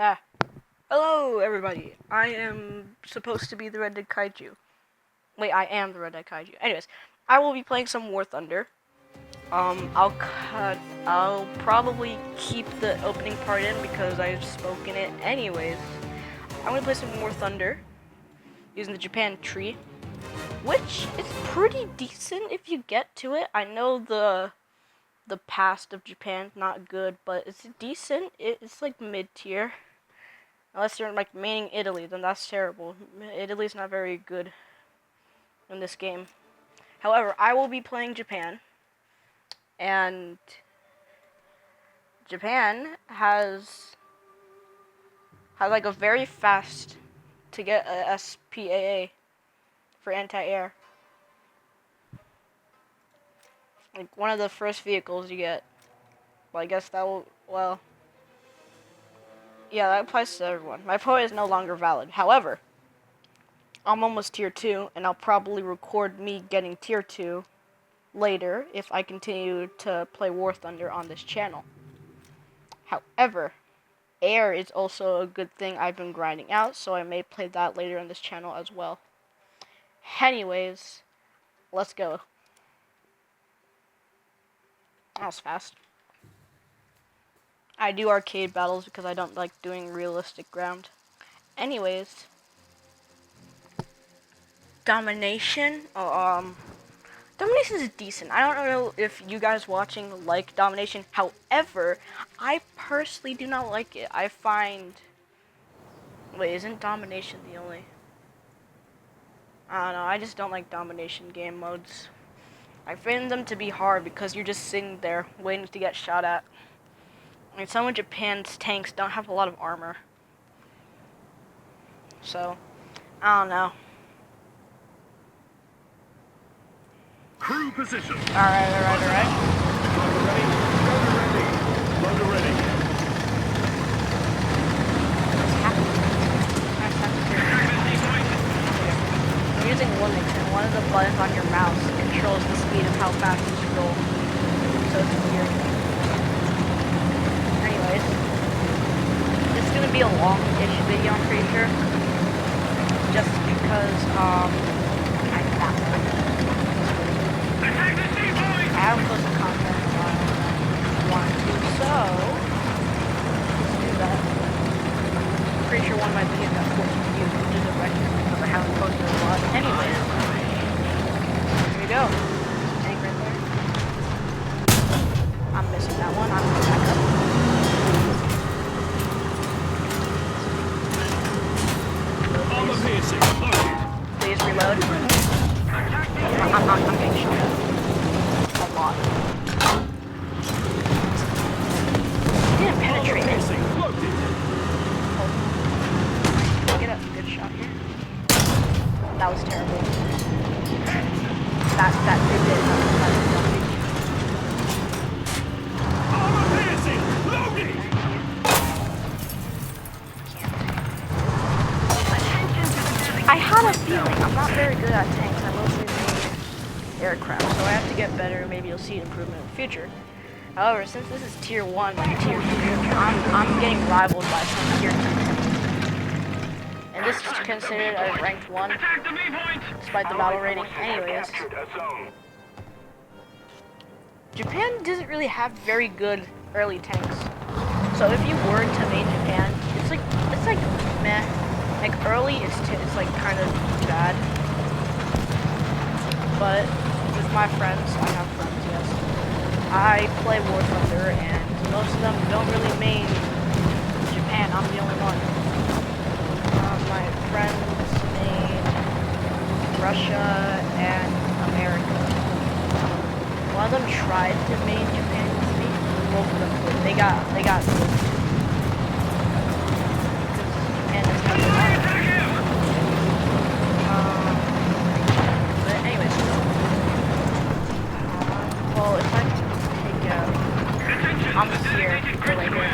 Ah. Hello, everybody. I am supposed to be the RedDeadKaiju. Wait, I am the RedDeadKaiju. Anyways, I will be playing some War Thunder. I'll probably keep the opening part in because I've spoken it anyways. I'm gonna play some War Thunder using the Japan tree, which is pretty decent if you get to it. I know the past of Japan's not good, but it's decent. It's like mid-tier. Unless you're like maining Italy, then that's terrible. Italy's not very good in this game. However, I will be playing Japan, and Japan has like a very fast to get a SPAA for anti-air. Like one of the first vehicles you get. Well, I guess that will, well, yeah, that applies to everyone. My point is no longer valid. However, I'm almost tier 2, and I'll probably record me getting tier 2 later if I continue to play War Thunder on this channel. However, air is also a good thing I've been grinding out, so I may play that later on this channel as well. Anyways, let's go. That was fast. I do arcade battles because I don't like doing realistic ground. Anyways, Domination. Domination is decent. I don't know if you guys watching like Domination. However, I personally do not like it. I find... Wait, isn't Domination the only... I don't know. I just don't like Domination game modes. I find them to be hard because you're just sitting there waiting to get shot at. I mean, some of Japan's tanks don't have a lot of armor. So, I don't know. Crew position. Alright. Ready. Loader ready. I'm using Linux, and one of the buttons on your mouse controls the speed of how fast you scroll. So it's weird. Anyways, this is gonna be a long-ish video, I'm pretty sure. Just because, I have close to content if I want to, so let's do that. I'm pretty sure one of my videos got 14 views, which is a record because I haven't posted a lot. Anyways, here we go. Tank right there. I'm missing that one. I'm going back up. Armor piercing. Loaded. Please reload. I'm getting shot at. A lot. He didn't penetrate it. Oh. Get a good shot here. That was terrible. That did nothing. Armor piercing. Loaded. I had a feeling. I'm not very good at tanks. I mostly made aircraft, so I have to get better. Maybe you'll see improvement in the future. However, since this is tier 1 and tier 2, I'm getting rivaled by some tier 2 tanks. And this is considered a ranked 1, despite the battle rating. Anyways, Japan doesn't really have very good early tanks. So if you were to main Japan, it's like meh. Like early, it's like kind of bad. But with my friends, I have friends, yes. I play War Thunder, and most of them don't really main Japan. I'm the only one. My friends main Russia and America. One of them tried to main Japan with me. Both of them quit. They got moved. And it's not good. But anyways, well, if I can take out, I'm here for later.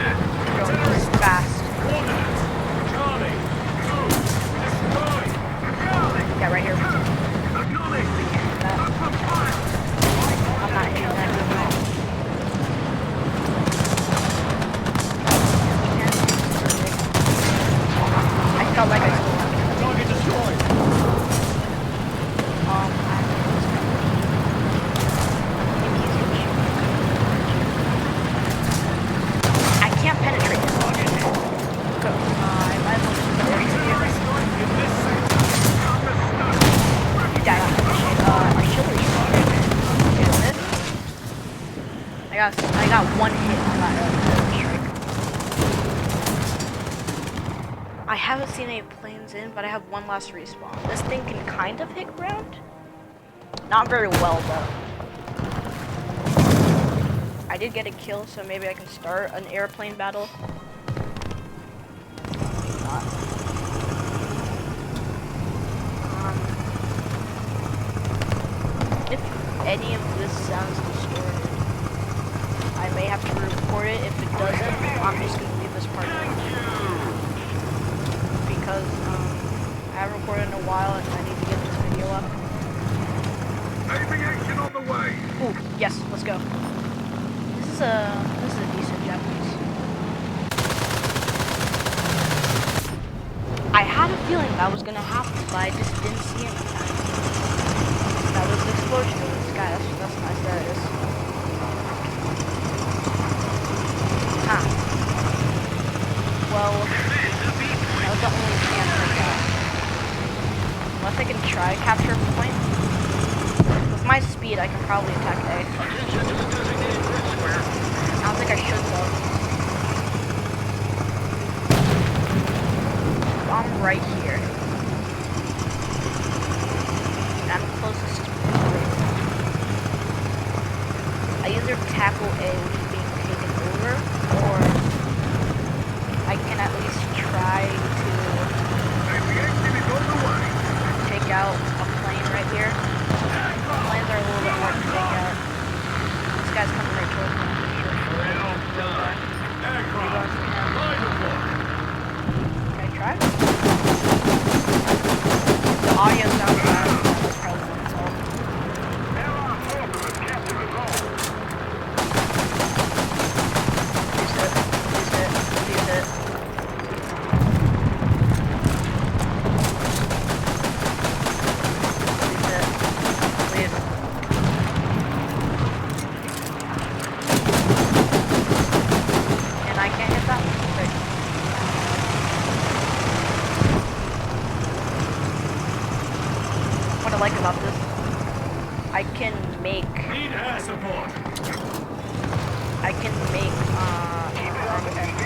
I haven't seen any planes in, but I have one last respawn. This thing can kind of hit ground. Not very well, though. I did get a kill, so maybe I can start an airplane battle. If any of this sounds distorted, I may have to report it. If it doesn't, I'm just going to leave this part in. Because I haven't recorded in a while and I need to get this video up. Aviation on the way. Ooh, yes, let's go. This is a decent Japanese. I had a feeling that was gonna happen, but I just didn't see any time. That was the explosion in the sky. That's nice. There it is. Huh. Well, that was the only chance I got. Unless I can try capture a point. With my speed, I can probably attack A. I don't think I should though. I'm right here. And I'm closest to A. I either tackle A, which is being taken over, or I can at least try to take out a plane right here. Planes are a little bit hard to take out. This guy's coming right towards me. Can I try? The audio sounds bad. That's probably what it's all. Use it. And I can't hit that one. Great. What I like about this, I can make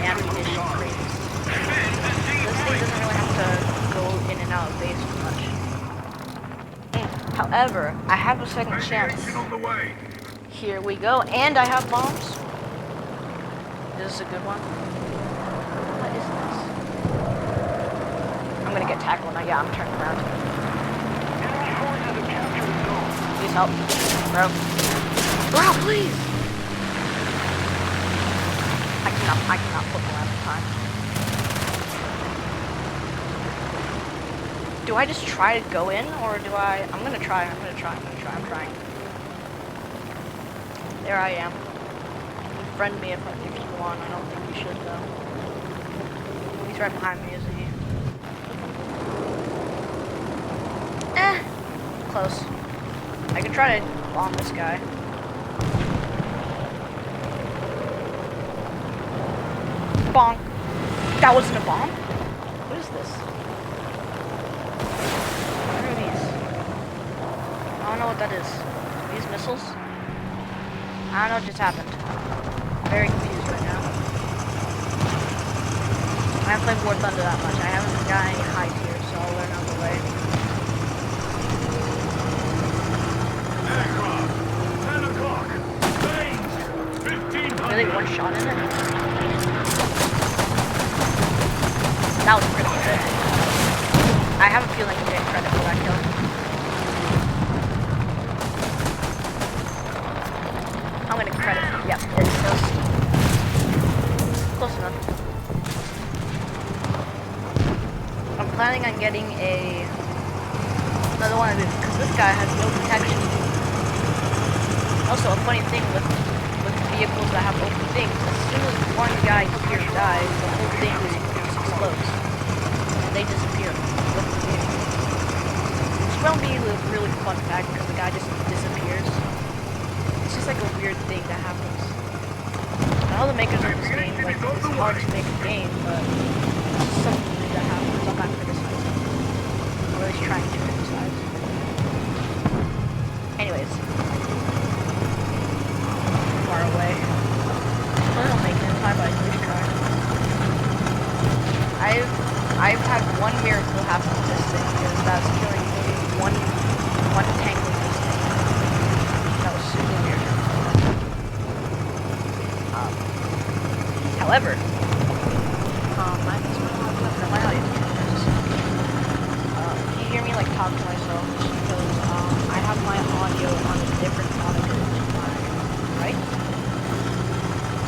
ammunition crates. This thing doesn't really have to go in and out of base too much. However, I have a second chance. Here we go, and I have bombs. Is this a good one? What is this? I'm gonna get tackled now. Yeah, I'm turning around. Please help. Bro. Bro, please! I cannot flip around in time. Do I just try to go in, or do I'm gonna try. I'm trying. There I am. Friend me if you want. I don't think you should though. He's right behind me, isn't he? Close. I can try to bomb this guy. Bonk. That wasn't a bomb? What is this? What are these? I don't know what that is. Are these missiles? I don't know what just happened. I'm very confused right now. I haven't played War Thunder that much. I haven't got any high tiers, so I'll learn on the way. Aircraft. 10 o'clock. Range. 1500. Really one shot in it? That was pretty good. I have a feeling you get credit for that kill. I'm gonna credit. Yep, it's close enough. I'm planning on getting another one of these because this guy has no protection. Also, a funny thing with vehicles that have open things, as soon as one guy here dies, the whole thing just explodes. And they disappear with the vehicle. Which will be a really fun fact because the guy just disappears. It's just like a weird thing that happens. I know the makers of this game, like, it's hard to make a game, but it's just something that happens. I'm not criticizing. I'm really trying to criticize. Anyways. Far away. I don't make it in time, but I at least try. I've had one miracle happen with this thing, because that's killing one tank with this thing. That was super weird. However, I just want to know my audio. If you hear me like talk to myself, it's because I have my audio on a different monitor to mine, right?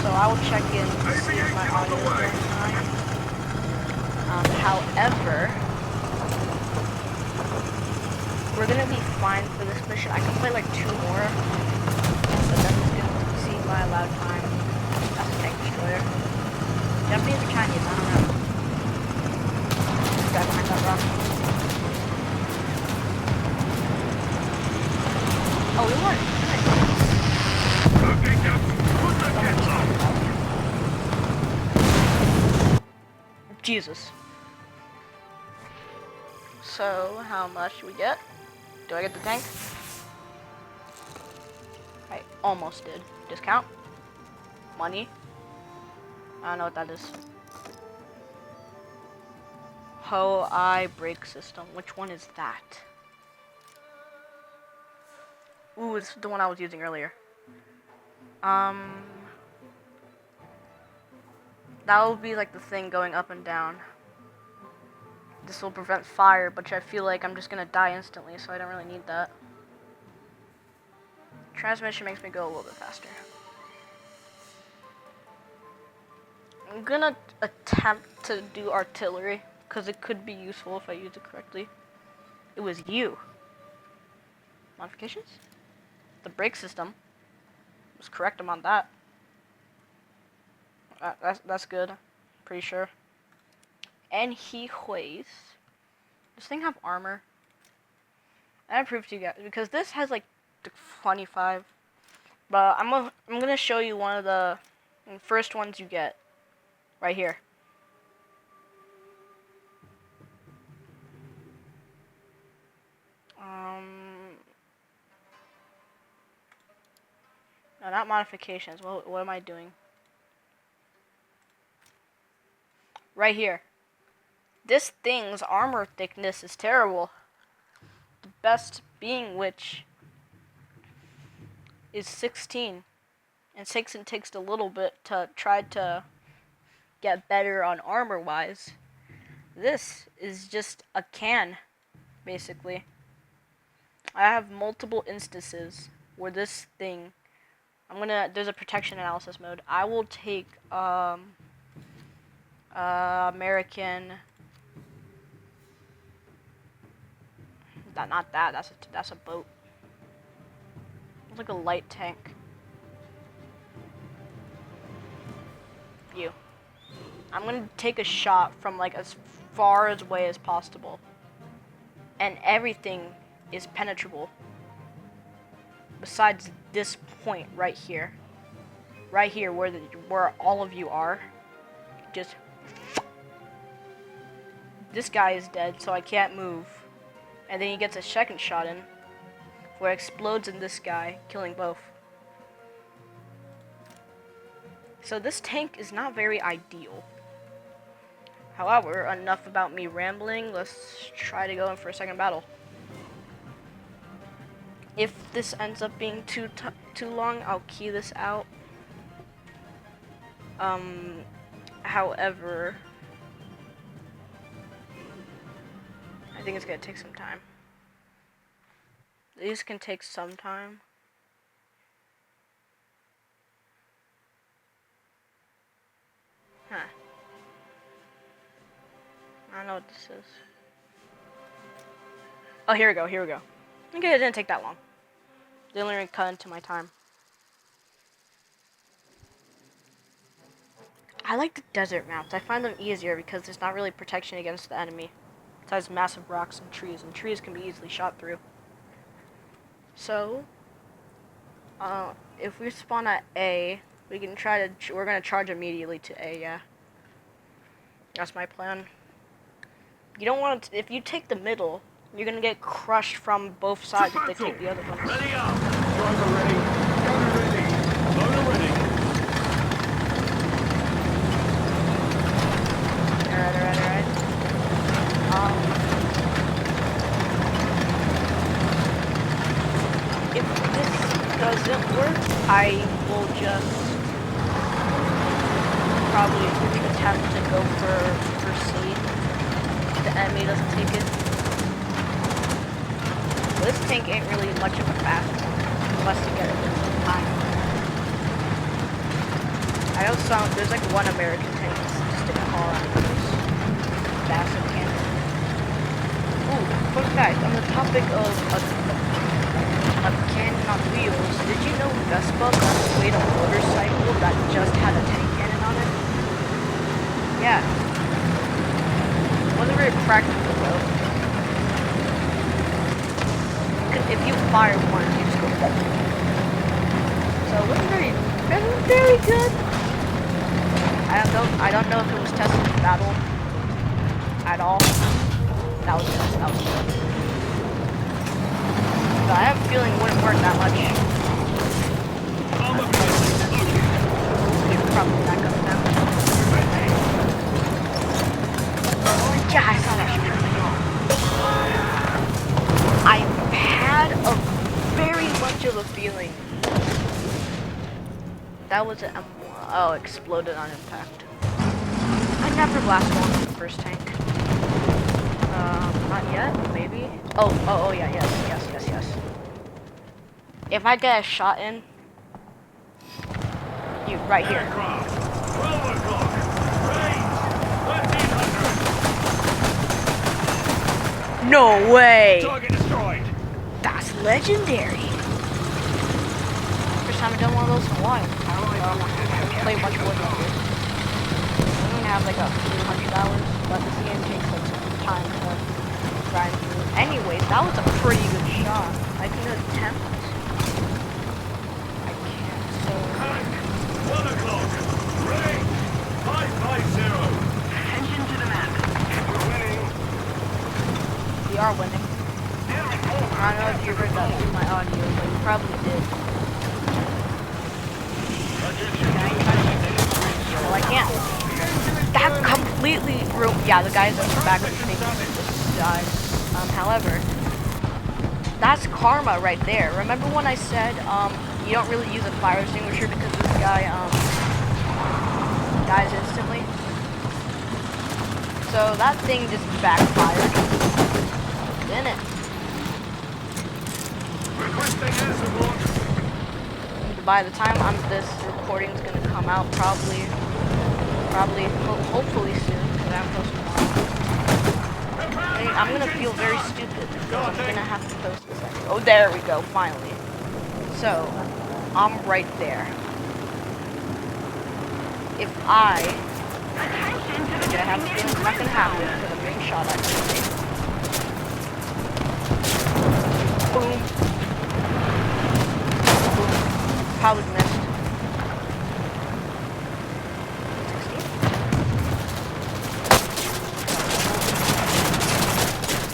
So I will check in to see if my audio is going fine. However, we're gonna be fine for this mission. I can play like 2 more, but then it's gonna see my allowed time. That's a tank destroyer. Japanese or Chinese, I don't know. This guy behind that rock. Oh, we won. Nice. Okay, Captain. Put the kids on. Jesus. So, how much do we get? Do I get the tank? I almost did. Discount? Money? I don't know what that is. Ho-I brake system. Which one is that? Ooh, it's the one I was using earlier. That will be like the thing going up and down. This will prevent fire, but I feel like I'm just gonna die instantly, so I don't really need that. Transmission makes me go a little bit faster. I'm gonna attempt to do artillery, because it could be useful if I use it correctly. It was you. Modifications? The brake system was correct on that. That's good. Pretty sure. And he weighs. Does this thing have armor? I proved to you guys because this has like 25. But I'm gonna show you one of the first ones you get right here. No, not modifications. What am I doing? Right here. This thing's armor thickness is terrible. The best being which is 16. And it takes a little bit to try to get better on armor wise. This is just a can, basically. I have multiple instances where this thing, there's a protection analysis mode. I will take American. Not that. That's a boat. It's like a light tank. View. I'm gonna take a shot from like as far away as possible, and everything is penetrable. Besides this point right here, where all of you are, just. This guy is dead, so I can't move. And then he gets a second shot in, where it explodes in this guy, killing both. So this tank is not very ideal. However, enough about me rambling. Let's try to go in for a second battle. If this ends up being too long, I'll key this out. However, I think it's gonna take some time. These can take some time. Huh. I don't know what this is. Oh, here we go. Okay, it didn't take that long. They only cut into my time. I like the desert maps. I find them easier because there's not really protection against the enemy. Besides massive rocks and trees can be easily shot through. So, if we spawn at A, we're gonna charge immediately to A, yeah. That's my plan. You don't want to, if you take the middle, you're gonna get crushed from both sides if they take the other ones. Ready up! Driver ready! Gunner ready! Loader ready! Alright. I will just probably attempt to go for C. The enemy doesn't take it. This tank ain't really much of a fast one, unless you get it in time. I know there's like one American tank that's just didn't call out those massive cannons. Ooh, fun fact, on the topic of cannon on wheels, did you know Vespa made a motorcycle that just had a tank cannon on it? Yeah. Wasn't very practical though. If you fire one, you just go boom. So it wasn't very good. I don't know if it was tested in battle at all. That was good. But I have a feeling it wouldn't work that much. We should probably back up now. Yeah, I saw that shit. I had a very much of a feeling that was an M1. Oh, exploded on impact. I never blast one in the first tank. Not yet, maybe. Oh yeah, yes. If I get a shot in, you right here. Aircraft. 12 o'clock. Range. 1300. No way! Target destroyed. That's legendary. First time I've done one of those in a while. I don't play much more than this. I only have like a few hundred hours, but this game takes like some time to grind through. Anyways, that was a pretty good shot. I can attempt. I can't, so... 1 o'clock. Range. 550. Attention to the map. We're winning. We are winning. I don't know if you heard that through my audio, but you probably did. Well, I can't. That completely broke. Yeah, the guys at the back of the thing just died. However, that's karma right there. Remember when I said you don't really use a fire extinguisher because this guy dies instantly? So that thing just backfired, didn't it? Requesting air support. By the time this recording is gonna come out, hopefully soon, because I'm posting tomorrow. I'm gonna feel very stupid because I'm gonna have to post this. Oh, there we go, finally. So, I'm right there. If I have a feeling it's not gonna happen because I'm being shot at. Boom. Probably missed. 16.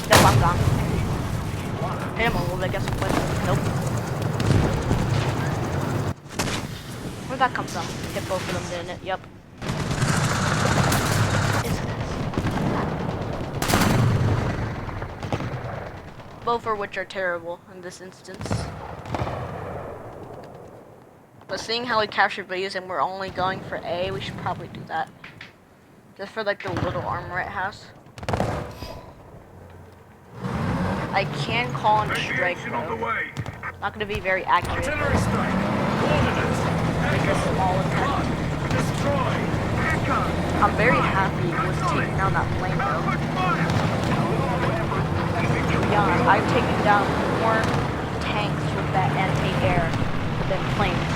Nope, I'm gone. Hit him a little bit, guess what? Nope. Where'd that come from? Hit both of them, didn't it? Yep. Both of which are terrible in this instance. But seeing how we captured B's and we're only going for A, we should probably do that. Just for like the little armor it has. I can call in a strike though. Not gonna be very accurate. Artillery strike. Coordinates. Like a small attack. Destroy. I'm very happy with taking down that plane though. To be honest, I've taken down more tanks with that enemy air than planes.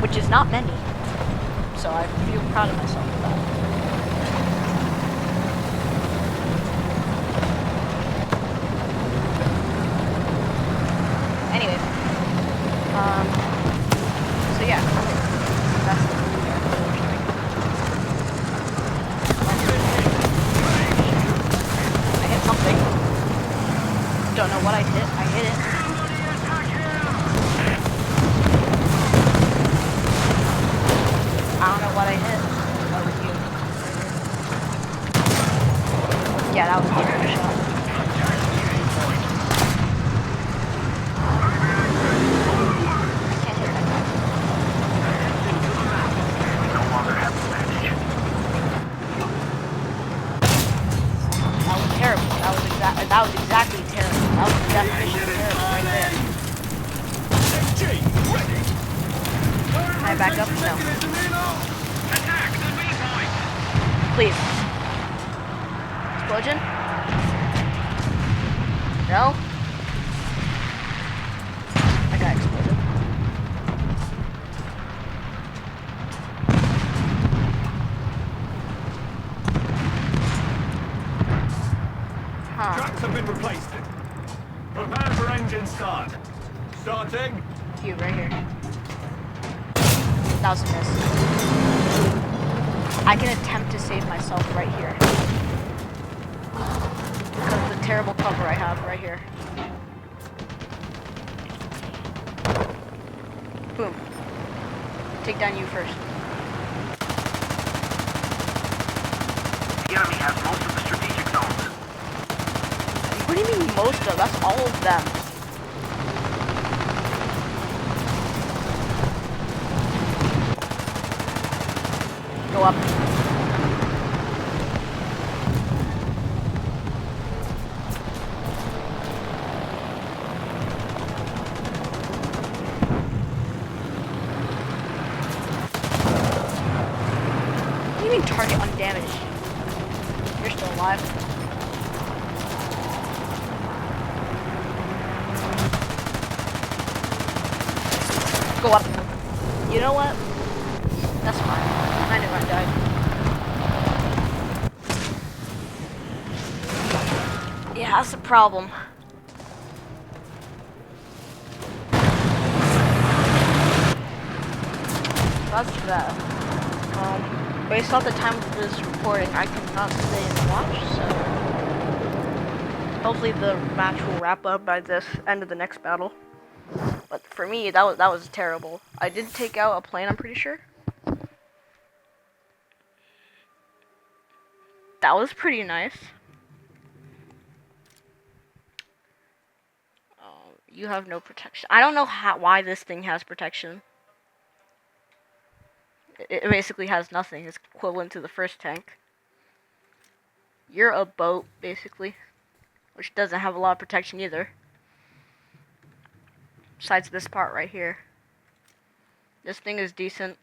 Which is not many. So I feel proud of myself for that. Anyways. So yeah. That's the I hit something. Don't know what I hit. I hit it. I don't know what I hit. That was you. Yeah, that was a good shot. I back up? No. Attack the waypoint. Please. Explosion? No? I got exploded. Huh. Tracks have been replaced. Prepare for engine start. Starting. You right here. That was a miss. I can attempt to save myself right here. Because of the terrible cover I have right here. Boom. Take down you first. The enemy has most of the strategic zones. What do you mean most of? That's all of them. Go up. What do you mean target undamaged? You're still alive. Go up. You know what? That's fine. I knew I died. Yeah, that's the problem. That's that. Based off the time of this recording, I cannot stay and watch, so hopefully the match will wrap up by this end of the next battle. But for me, that was terrible. I did take out a plane, I'm pretty sure. That was pretty nice. You have no protection. I don't know why this thing has protection. It basically has nothing. It's equivalent to the first tank. You're a boat, basically, which doesn't have a lot of protection either. Besides this part right here. This thing is decent.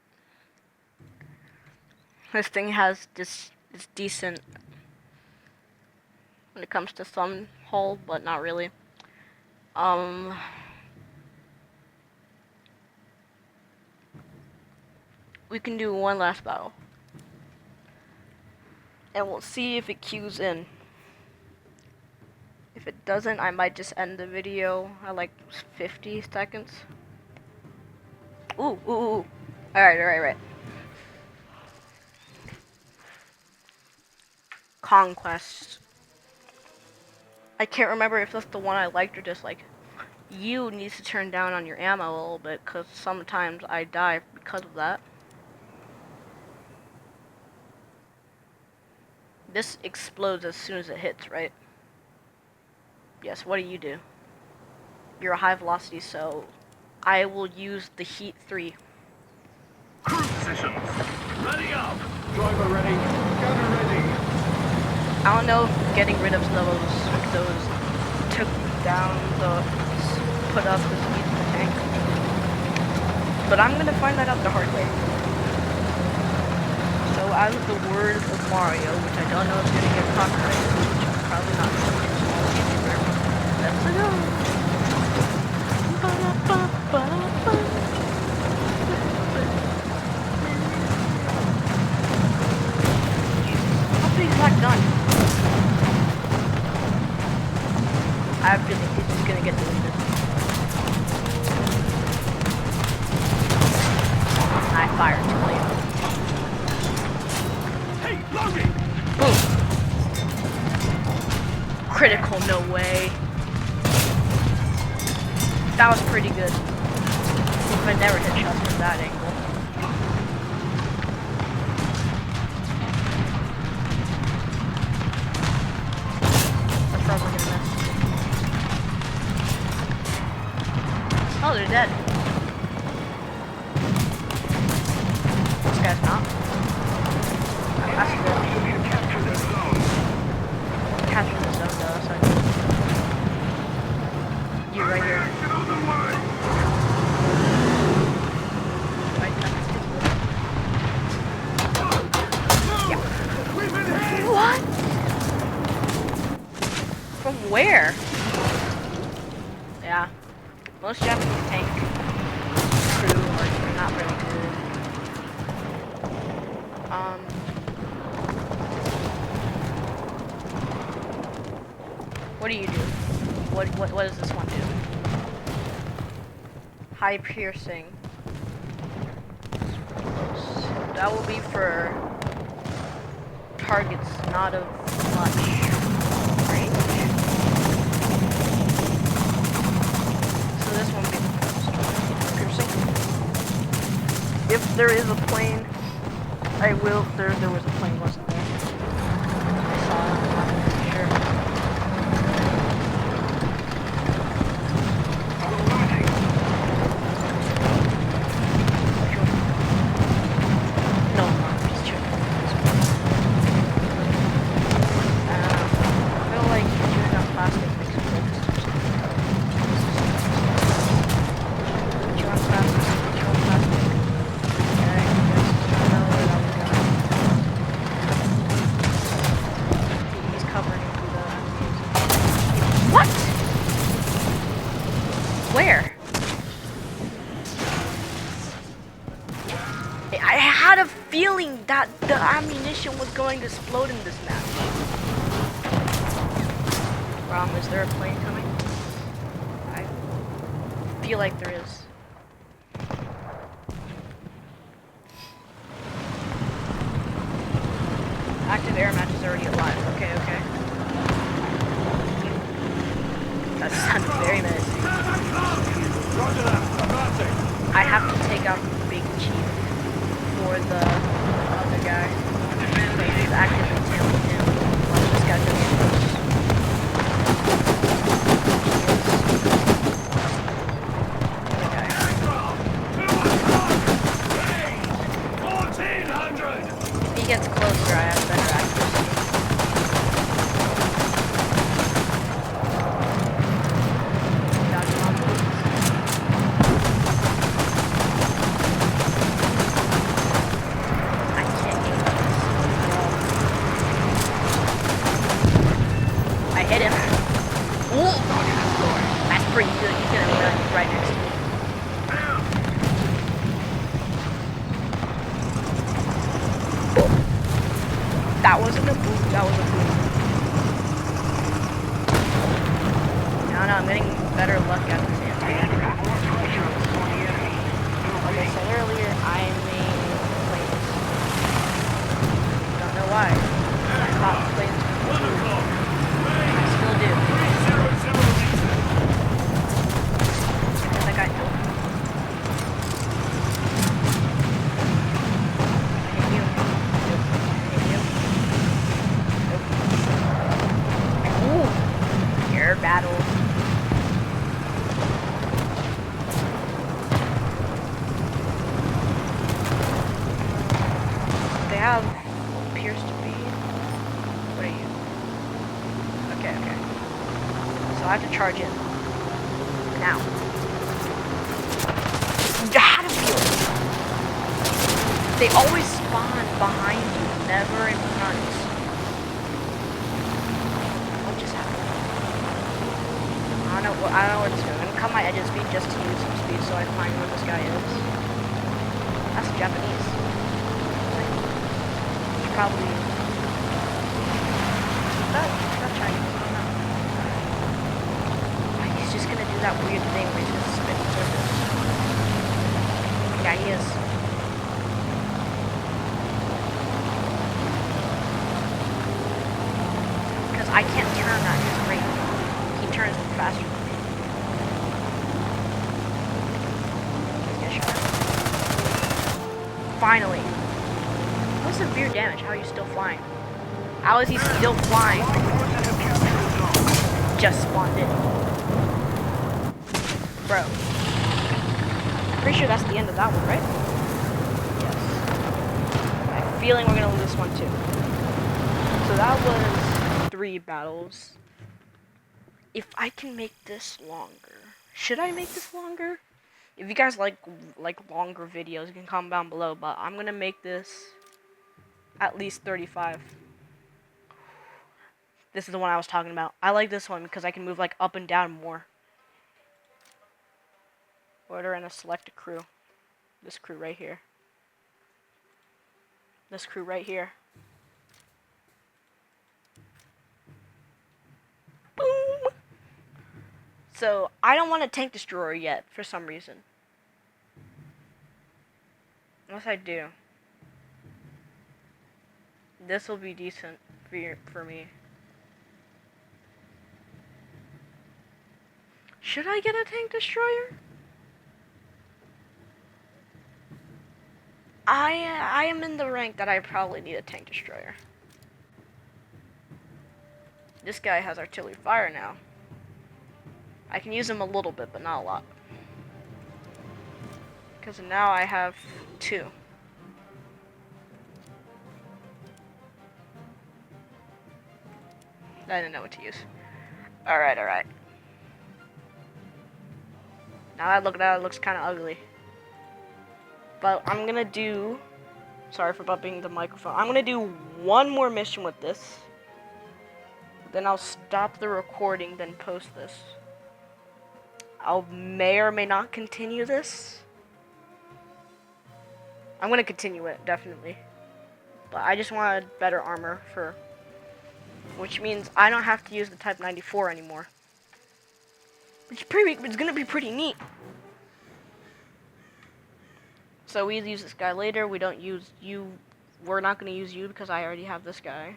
This thing has this is decent when it comes to some hull, but not really. We can do one last battle. And we'll see if it queues in. If it doesn't, I might just end the video at like 50 seconds. Ooh, ooh, ooh. Alright. Conquest. I can't remember if that's the one I liked or just like, you needs to turn down on your ammo a little bit, because sometimes I die because of that. This explodes as soon as it hits, right? Yes, what do? You're a high velocity, so I will use the heat 3. Crew positions. Ready up. Driver ready. Gunner ready. I don't know if getting rid of those took down put up the speed of the tank. But I'm gonna find that out the hard way. So as the words of Mario, which I don't know if it's gonna get copyrighted, which I'm probably not going to, small YouTuber. Let's go. How big is that gun? I feel like this is gonna get deleted. I fired too late. Hey, loading. Boom. Critical, no way. That was pretty good. I never hit shots from that angle. That's probably gonna miss. Oh, they're dead. This guy's not. That's good. Capture this zone. Capture the zone though, so you right here. Get out of the way. Where? Yeah. Most Japanese tank crew are not very good. What do you do? What does this one do? High piercing. That will be for targets not of much range. So this one will be the piercing. If there is a plane, I will. There was a plane, wasn't there? I saw it. I'm not sure. No, I'm just checking. I feel like chewing on plastic makes me focus. Chew on plastic. Chew on plastic. Okay, I know where that was going. He's covering the enemies. What? Where? I had a feeling that the ammunition was going to explode in this match. Is there a plane coming? I feel like there is. Active air match is already alive. Okay, okay. That sounds very menacing. Roger that. Advancing. I have to take out the big chief for the other guy. So he's actively tailing him. Watch this guy go in close. Okay. 1400. If he gets closer, I have better accuracy. Got him on move. I can't aim this at all. I hit him. Ooh. That's pretty good. He's gonna run right next to me. That wasn't a boom. That was a boom. No, I'm getting better luck at this anti. Like I said earlier, I main planes. Don't know why. I thought planes were cool. I still do. Because I got no. I hit you. Nope. I hit you. Nope. Ooh. Air battle. They have appears to be. What are you? Okay, okay. So I have to charge in. Now. How to feel it? They always spawn behind you, never in front. What just happened? I don't know what it's doing. I'm gonna cut my edges speed just to use some speed so I find where this guy is. That's Japanese. He's probably not Chinese, I don't know. He's just gonna do that weird thing where he's just spinning circles. Yeah, he is. Because I can't turn at his rate. He turns faster than me. Let's get shot. Finally. What's severe damage? How are you still flying? How is he still flying? Just spawned in. Bro. Pretty sure that's the end of that one, right? Yes. I have a feeling we're gonna lose this one too. So that was 3 battles. If I can make this longer, should I make this longer? If you guys like longer videos, you can comment down below. But I'm gonna make this at least 35. This is the one I was talking about. I like this one because I can move like up and down more. Order and select a crew. This crew right here. This crew right here. Boom! So, I don't want a tank destroyer yet, for some reason. Unless I do. This will be decent for me. Should I get a tank destroyer? I am in the rank that I probably need a tank destroyer. This guy has artillery fire now. I can use him a little bit, but not a lot. Because now I have 2. I didn't know what to use. Alright, alright. Now that look at it, looks kind of ugly. But I'm gonna do... Sorry for bumping the microphone. I'm gonna do one more mission with this. Then I'll stop the recording, then post this. I may or may not continue this. I'm gonna continue it, definitely. But I just wanted better armor for... Which means I don't have to use the Type 94 anymore. It's gonna be pretty neat. So we use this guy later. We don't use you. We're not gonna use you because I already have this guy.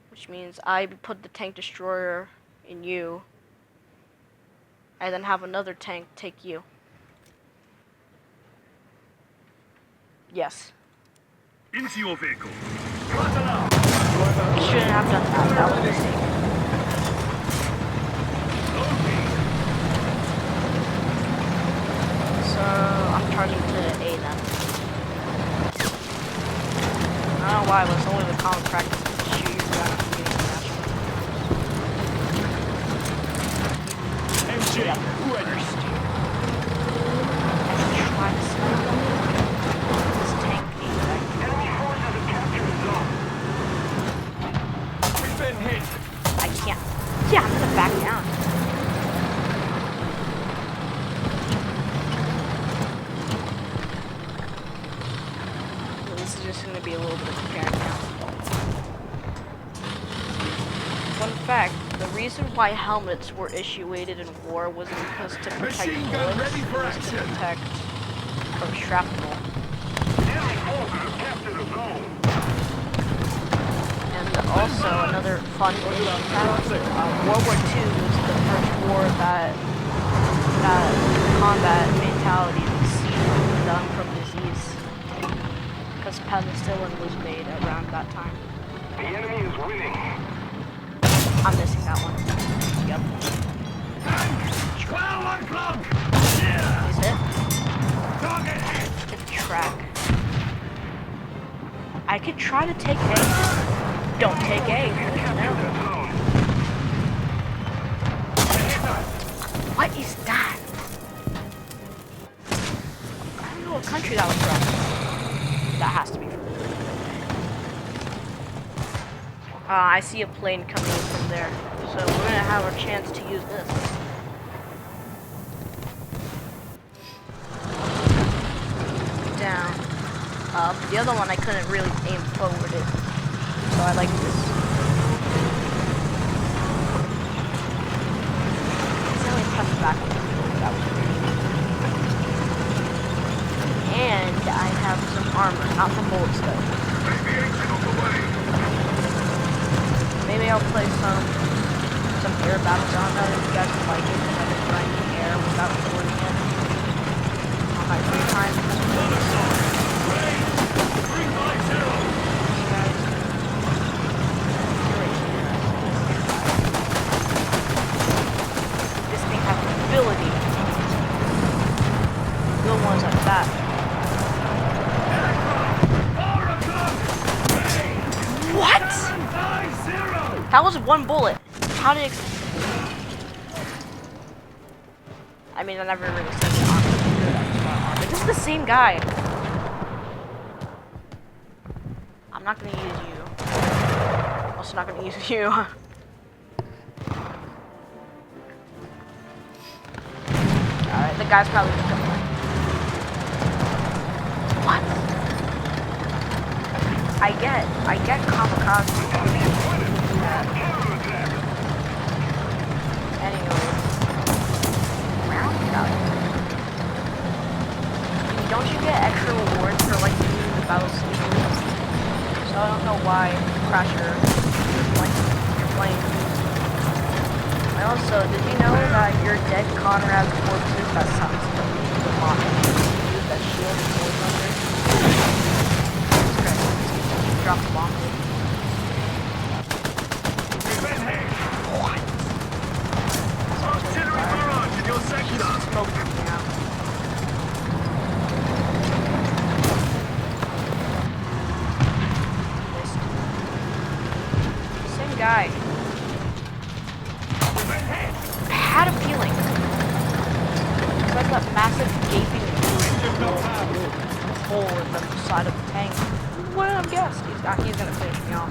Which means I put the tank destroyer in you. I then have another tank take you. Yes. Into your vehicle. Shouldn't have done that. That was a mistake. So I'm charging to A then. I don't know why, but it's only the common practice to shoot your gun after getting a national. MG, Yep. ready. Try to snipe this tank A. Enemy forces have captured the zone. We've been hit. I can't. Yeah, I'm gonna back down. This is just gonna be a little bit of preparing now. Fun fact, the reason why helmets were issued in war was because to protect Machine gun bullets, ready for it was to action. protect from shrapnel. Enemy forces have captured the zone. And also another fun fact, World War II was the first war that combat mentality was done from disease. Because penicillin was made around that time. The enemy is winning. I'm missing that one. Yep. 12 o'clock. Is it? Target. It's track. I could try to take A. Don't take A. No. What is that? I don't know what country that was from. That has to be from. I see a plane coming in from there. So we're gonna have our chance to use this. Down. Up. The other one I couldn't really aim forward it. So I like this. It's only pressed back. That was weird. And I have some armor, not some bullets though. Maybe I'll play some air battles. I don't know if you guys would like it because I've been grinding air without recording it on my free time. This thing has an ability. Good ones at that. What? That was one bullet. How did it... I mean, I never really said the armor. This is the same guy. I'm not gonna use you. I'll also not gonna use you. Alright, the guy's probably just going. What? I get kamikaze. Anyways. Round out. Don't you get extra rewards for like using the battle speed? So I don't know why Crasher you're playing. And also, did you know that your dead Conrad corpses that sounds like the mock use that shield in War Thunder? Jesus Christ, drop the bomb. What? Artillery barrage in your sector. Smoke me out. Same guy. I had a feeling. It's like that massive gaping hole in the side of the tank. What did I guess? He's gonna finish me off.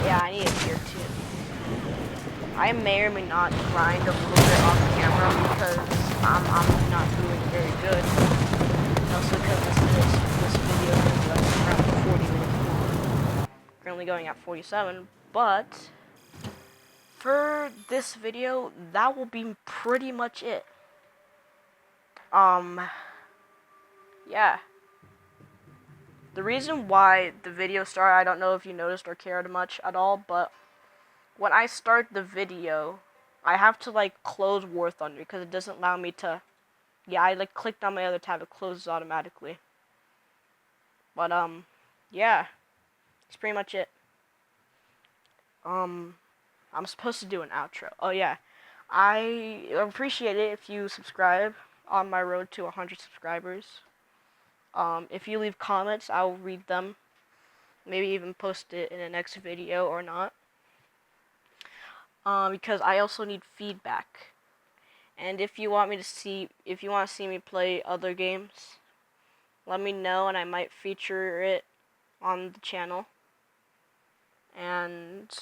Yeah, I need a tier 2. I may or may not grind a little bit off camera because I'm not doing very good. And also because this video is like around 40 minutes long. Currently going at 47, but for this video, that will be pretty much it. Yeah. The reason why the video started, I don't know if you noticed or cared much at all, but when I start the video, I have to like close War Thunder because it doesn't allow me to. Yeah, I like clicked on my other tab, it closes automatically. But yeah, that's pretty much it. I'm supposed to do an outro. Oh yeah, I appreciate it if you subscribe on my road to 100 subscribers. If you leave comments, I'll read them. Maybe even post it in the next video or not. Because I also need feedback. And if you want to see me play other games, let me know and I might feature it on the channel. And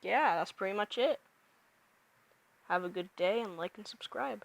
yeah, that's pretty much it. Have a good day and like and subscribe.